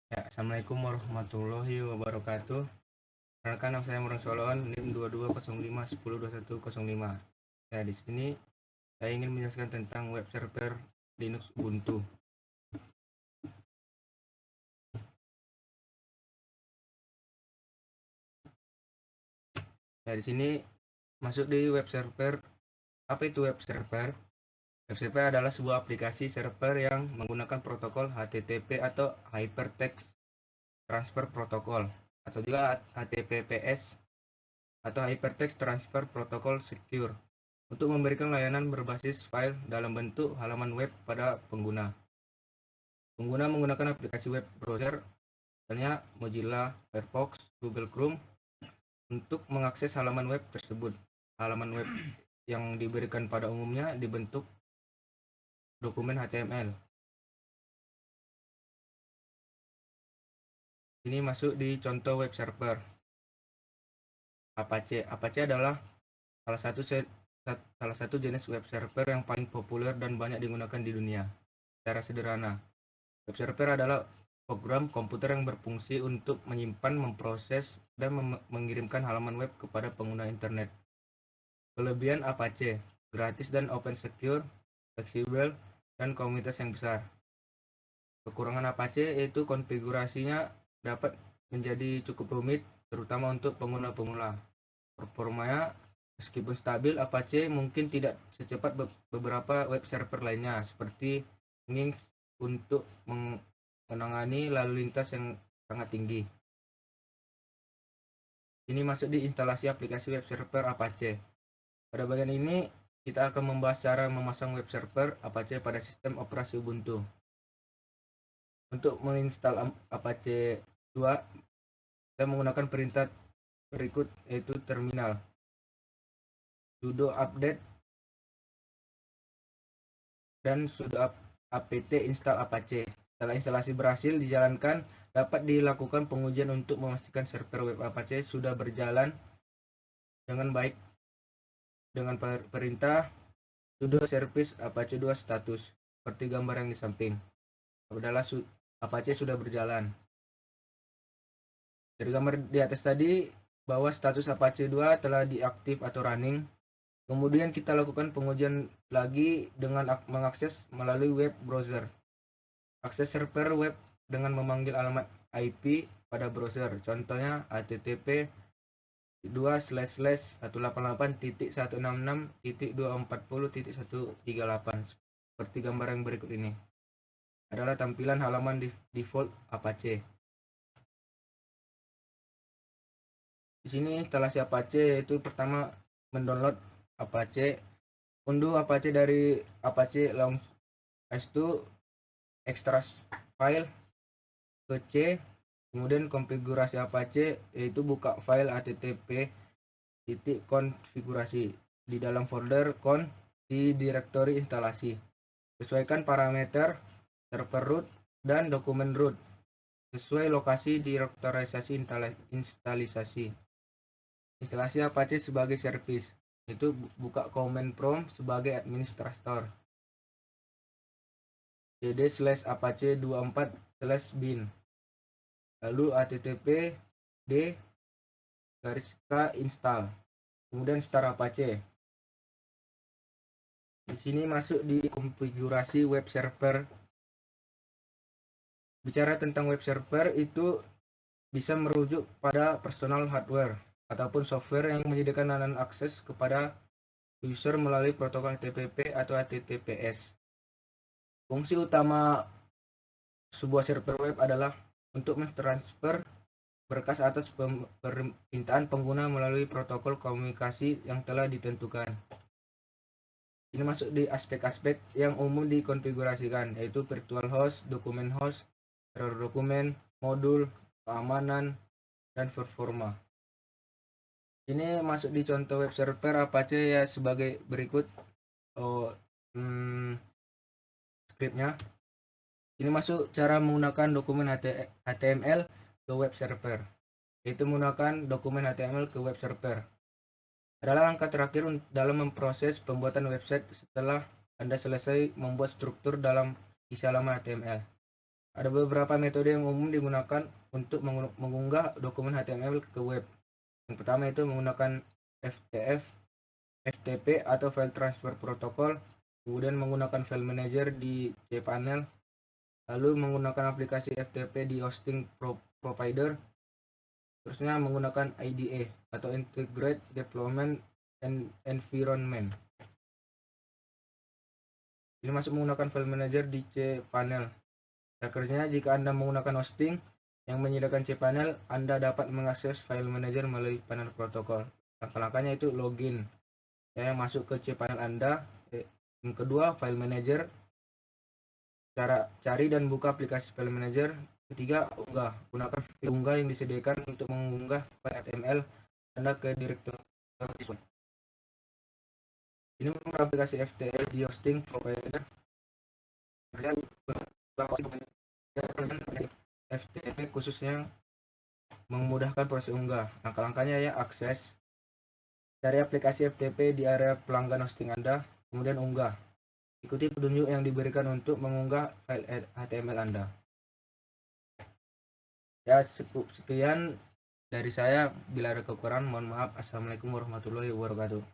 Ya, Assalamualaikum warahmatullahi wabarakatuh. Perkenalkan, nama saya Murang Solon, NIM 2205102105. Ya, di sini saya ingin menjelaskan tentang web server Linux Ubuntu. Ya, di sini masuk di web server. Apa itu web server? Web server adalah sebuah aplikasi server yang menggunakan protokol HTTP atau Hypertext Transfer Protocol, atau juga HTTPS atau Hypertext Transfer Protocol Secure, untuk memberikan layanan berbasis file dalam bentuk halaman web pada pengguna. Pengguna menggunakan aplikasi web browser, misalnya Mozilla Firefox, Google Chrome, untuk mengakses halaman web tersebut. Halaman web yang diberikan pada umumnya dibentuk dokumen HTML. Ini masuk di contoh web server. Apache. Apache adalah salah satu jenis web server yang paling populer dan banyak digunakan di dunia. Secara sederhana, web server adalah program komputer yang berfungsi untuk menyimpan, memproses, dan mengirimkan halaman web kepada pengguna internet. Kelebihan Apache: gratis dan open secure, fleksibel, dan komunitas yang besar. Kekurangan Apache yaitu konfigurasinya dapat menjadi cukup rumit, terutama untuk pengguna pemula. Performanya, meskipun stabil, Apache mungkin tidak secepat beberapa web server lainnya, seperti Nginx, untuk menangani lalu lintas yang sangat tinggi. Ini masuk di instalasi aplikasi web server Apache. Pada bagian ini, kita akan membahas cara memasang web server Apache pada sistem operasi Ubuntu. Untuk menginstal Apache 2, kita menggunakan perintah berikut, yaitu terminal sudo update dan sudo apt install Apache. Setelah instalasi berhasil dijalankan, dapat dilakukan pengujian untuk memastikan server web Apache sudah berjalan dengan baik dengan perintah sudo service Apache 2 status, seperti gambar yang di samping. Adalah Apache sudah berjalan. Dari gambar di atas tadi, bahwa status Apache 2 telah diaktif atau running. Kemudian kita lakukan pengujian lagi dengan mengakses melalui web browser. Akses server web dengan memanggil alamat IP pada browser. Contohnya http 2/166.166.240.138, seperti gambar yang berikut ini. Adalah tampilan halaman default Apache. Di sini instalasi Apache, yaitu pertama mendownload Apache. Unduh Apache dari Apache Launch S2, extract file ke C, kemudian konfigurasi Apache, yaitu buka file http://konfigurasi di dalam folder con di direktori instalasi. Sesuaikan parameter server root dan dokumen root sesuai lokasi direktorisasi instalisasi. Instalasi Apache sebagai service, itu buka command prompt sebagai administrator. cd/apache24/bin, lalu http d:/k install, kemudian start Apache. Di sini masuk di konfigurasi web server. Bicara tentang web server, itu bisa merujuk pada personal hardware ataupun software yang menyediakan layanan akses kepada user melalui protokol HTTP atau HTTPS. Fungsi utama sebuah server web adalah untuk mentransfer berkas atas permintaan pengguna melalui protokol komunikasi yang telah ditentukan. Ini masuk di aspek-aspek yang umum dikonfigurasikan, yaitu virtual host, dokumen host, error dokumen, modul, keamanan, dan performa. Ini masuk di contoh web server Apache ya sebagai berikut. Scriptnya. Ini masuk cara menggunakan dokumen HTML ke web server, yaitu menggunakan dokumen HTML ke web server. Adalah langkah terakhir dalam memproses pembuatan website setelah Anda selesai membuat struktur dalam isi halaman HTML. Ada beberapa metode yang umum digunakan untuk mengunggah dokumen HTML ke web. Yang pertama itu menggunakan FTF, FTP atau File Transfer Protocol, kemudian menggunakan File Manager di cPanel, lalu menggunakan aplikasi FTP di hosting provider, terusnya menggunakan IDE atau Integrated Development Environment. Ini masuk menggunakan File Manager di cPanel. Akhirnya, jika Anda menggunakan hosting yang menyediakan cPanel, Anda dapat mengakses File Manager melalui panel protokol. Langkah-langkahnya itu login. Saya masuk ke cPanel Anda. Yang kedua, File Manager. Cara cari dan buka aplikasi File Manager. Ketiga, unggah. Gunakan fitur unggah yang disediakan untuk mengunggah file HTML Anda ke direktori. Ini merupakan aplikasi FTL di hosting provider. Kemudian FTP khususnya memudahkan proses unggah. Langkah-langkahnya ya, akses, cari aplikasi FTP di area pelanggan hosting Anda, kemudian unggah. Ikuti petunjuk yang diberikan untuk mengunggah file HTML Anda. Ya, sekian dari saya. Bila ada kekurangan, mohon maaf. Assalamualaikum warahmatullahi wabarakatuh.